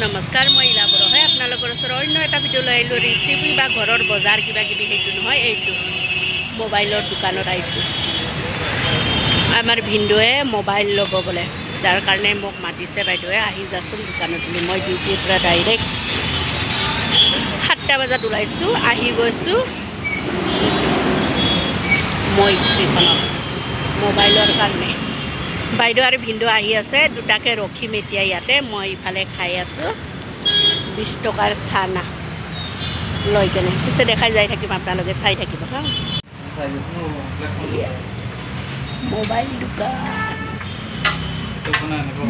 নমস্কাৰ মই ইলা বড়ো হয় আপোনালোকৰ ওচৰত অন্য এটা ভিডিঅ' লৈ আহিলোঁ ৰেচিপি বা ঘৰৰ বজাৰ কিবা কিবি সেইটো নহয় এইটো মোবাইলৰ দোকানত আহিছোঁ আমাৰ ভিনদেউৱে মোবাইল ল'ব বোলে যাৰ কাৰণে মোক মাতিছে বাইদেৱে আহি যাচোন দোকানত বুলি মই ডিউটিৰ পৰা ডাইৰেক্ট 7টা বজাত ওলাইছোঁ আহি গৈছোঁ মই এইখনত মোবাইলৰ কাৰণে বাইদেউ আৰু ভিনদেউ আহি আছে দুটাকে ৰখিম এতিয়া ইয়াতে মই ইফালে খাই আছোঁ 20 টকাৰ চানা লৈ কেনে পিছে দেখাই যাই থাকিম আপোনালোকে চাই থাকিব হা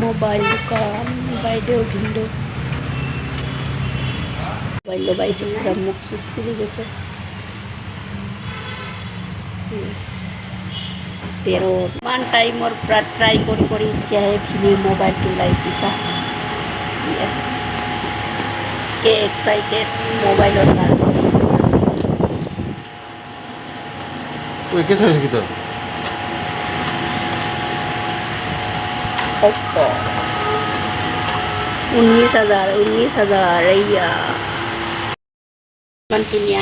মোবাইল দোকান বাইদেউ ভিনদেউ মোবাইল লবাইছে পুৰা মুখ চুখ ফুলি গৈছে তেৰ ইমান টাইমৰ পৰা ট্ৰাই কৰি এতিয়াহে ভিনি মোবাইলটো ওলাইছে চা কে এক্সাইটেড মোবাইলৰ কাৰণে ওই কে চাইছে কিতা Oppo 19,000 এইয়া ইমান ধুনীয়া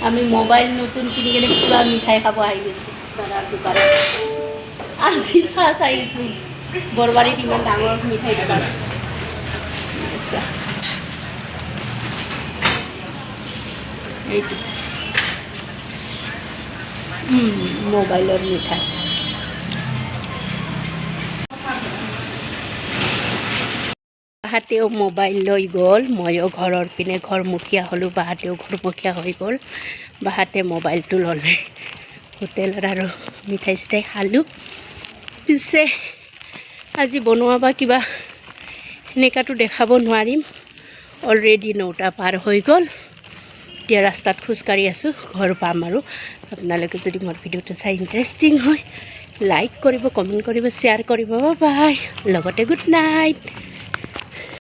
আমি মোবাইল নতুন কিনি কেনে পুৰা মিঠাই খাব আহি গৈছোঁ দাদাৰ দোকানত আজি ফাৰ্ষ্ট আহিছোঁ বৰবাৰীত ইমান ডাঙৰ মিঠাই দোকান এইটো মোবাইলৰ মিঠাই বাহাতেও মোবাইল লৈ গ'ল ময়ো ঘৰৰ পিনে ঘৰমুখীয়া হ'লোঁ বাহাতেও ঘৰমুখীয়া হৈ গ'ল বাহাতে মোবাইলটো ল'লে হোটেলত আৰু মিঠাই চিঠাই খালোঁ পিছে আজি বনোৱা বা কিবা সেনেকুৱাটো দেখাব নোৱাৰিম অলৰেডি 9টা পাৰ হৈ গ'ল এতিয়া ৰাস্তাত খোজকাঢ়ি আছোঁ ঘৰ পাম আৰু আপোনালোকে যদি মোৰ ভিডিঅ'টো চাই ইণ্টাৰেষ্টিং হয় লাইক কৰিব কমেণ্ট কৰিব শ্বেয়াৰ কৰিব বাই লগতে গুড নাইট